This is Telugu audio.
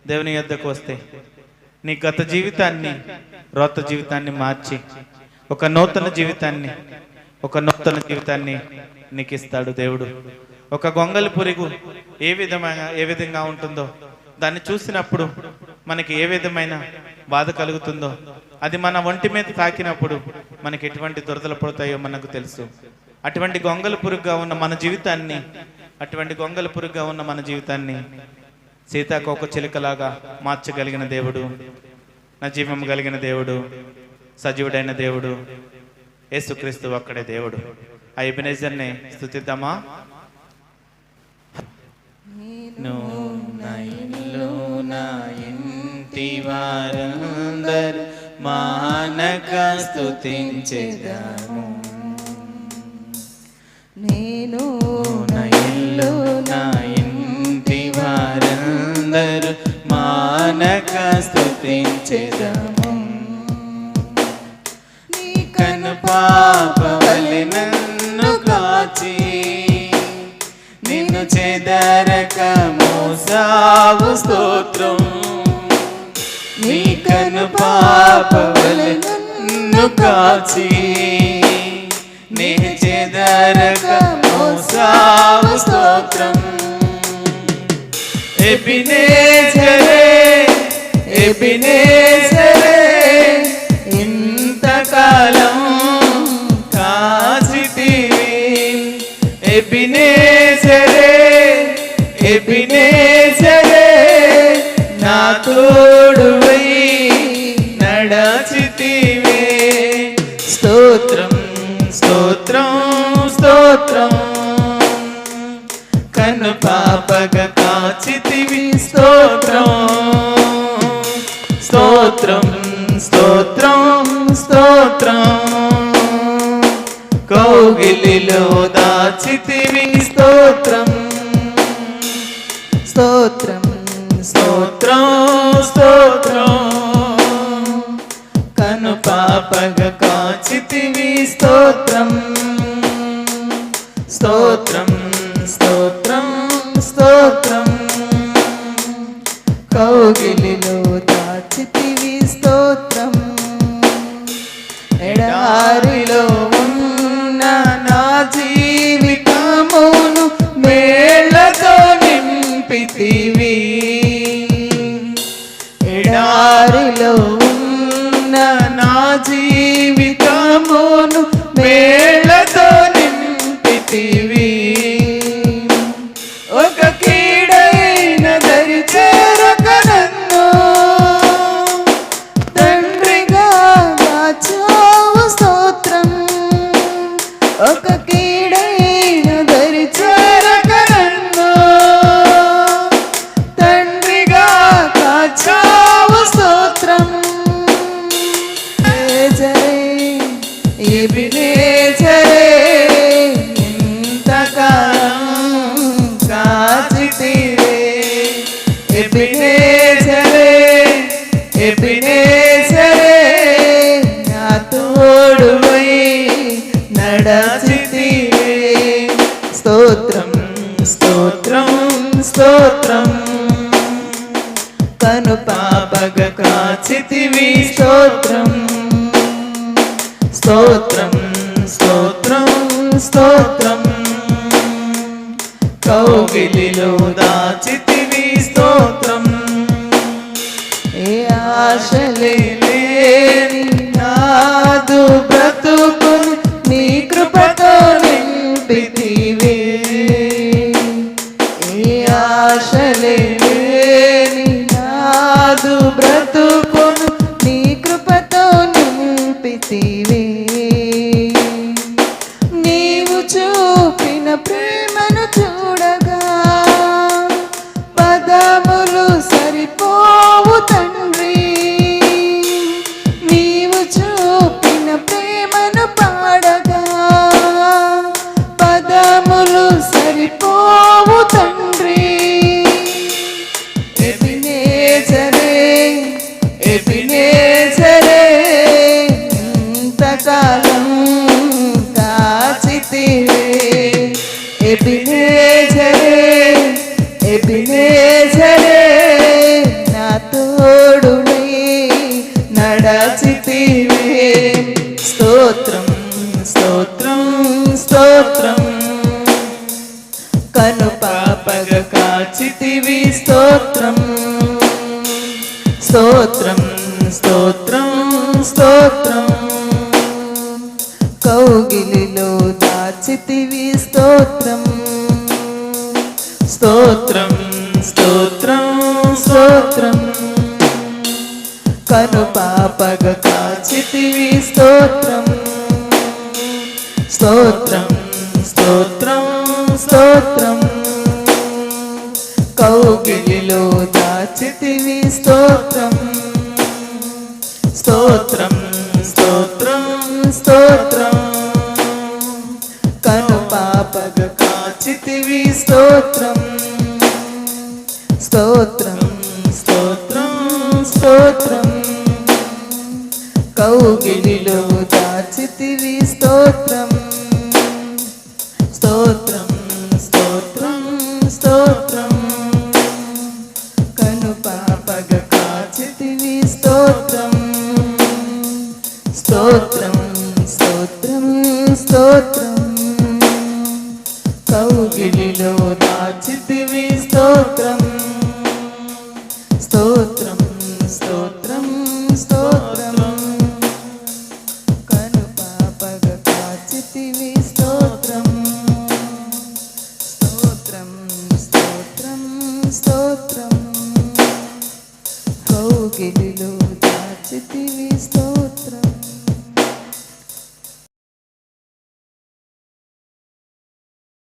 దేవుని యొద్దకు వస్తే నీ గత జీవితాన్ని రోత జీవితాన్ని మార్చి ఒక నూతన జీవితాన్ని నీకు ఇస్తాడు దేవుడు. ఒక గొంగలి పురుగు ఏ విధంగా ఉంటుందో దాన్ని చూసినప్పుడు మనకి ఏ విధమైన బాధ కలుగుతుందో, అది మన ఒంటి మీద తాకినప్పుడు మనకి ఎటువంటి దురదలు పడతాయో మనకు తెలుసు. అటువంటి గొంగలి పురుగుగా ఉన్న మన జీవితాన్ని సీతాకోక చిలుకలాగా మార్చగలిగిన దేవుడు, నా జీవం కలిగిన దేవుడు, సజీవుడైన దేవుడు యేసుక్రీస్తు ఒక్కడే దేవుడు. ఆ ఎబెనెజర్ని స్తుతిద్దామా? నా ఇంటి వారందరు మానక స్తుతించెదము. నేను నా ఇంటి వారందరు మానక స్తుతించెదము. నీ కను పాపవలె నన్ను కాచి నిన్ను చెదరక మోసావు స్తోత్రం. నీ కను పాపవలె నన్ను కాచి నిన్ను చెదరక మోసావు స్తోత్రం. ఎబెనెజరే ఇంతకాలం కాచితివి. ఎబెనెజరే నా తోడువై నడచితివే. స్తోత్రం స్తోత్రం స్తోత్రం. కను పాపగా కాచితివి. స్తోత్రం స్తోత్రం స్తోత్రం స్తోత్రం. కౌగిలిలో దాచితివి. స్తోత్రం స్తోత్రం స్తోత్రం స్తోత్రం. కను పాపగా కాచితివి. స్తోత్రం స్తోత్రం స్తోత్రం స్తోత్రం. కౌగిలిలో దాచితివి. స్తోత్రం. ఎడారిలో ఉన్న నా జీవితమును మేళ్లతో నింపితివి. ఎడారిలో ఉన్న నా జీవితమును మేళ్లతో నింపితివి. ఒక కీడైన దరి చేరక నన్ను తండ్రిగా దాచావు. స్తోత్రం. ఒక కీడైన దరి చేరక నన్ను తండ్రిగా కాచావు. స్తోత్రం. ఎబెనెజరే ఇంతకాలం కాచితివే. ఎబెనెజరే నా తోడువై నడచితివే. స్తోత్రం స్తోత్రం స్తోత్రం. కను పాపగా కాచితివి. స్తోత్రం స్తోత్రం స్తోత్రం స్తోత్రం. కౌగిలిలో దాచితివి. స్తోత్రం. ఏ ఆశలే లేని నాదు బ్రతుకును నీ కృపతో నింపితివి. ఏ ఆశలే లేని నాదు బ్రతుకును నీ కృపతో నింపితివి. నీవు చూపిన ప్రేమను చూడగా పదములు సరిపోవు తండ్రి. నీవు చూపిన ప్రేమను పాడగా పదములు సరిపోవు తండ్రి. ఎబెనెజరే ఇంతకాలం కాచితివే. ఎబెనెజరే స్తోత్రం స్తోత్రం కను పాపగ కాచితివి స్తోత్రం స్తోత్రం స్తోత్రం స్తోత్రం కౌగిలిలో దాచితివి స్తోత్రం స్తోత్రం స్తోత్రం స్తోత్రం కను పాపగ కాచితివి స్తోత్రం స్తోత్రం స్తోత్రం స్తోత్రం కౌగిలిలో దాచితివి స్తోత్రం స్తోత్రం స్తోత్రం స్తోత్రం కను పాపగ కాచితివి స్తోత్రం స్తోత్రం స్తోత్రం స్తోత్రం కౌగిలిలో దాచితివి స్తోత్రం స్తోత్రం స్తోత్రం స్తోత్రం కను పాపగ కాచితివి స్తోత్రం స్తోత్రం స్తోత్రం స్తోత్రం కౌగిలిలో దాచితివి స్తోత్రం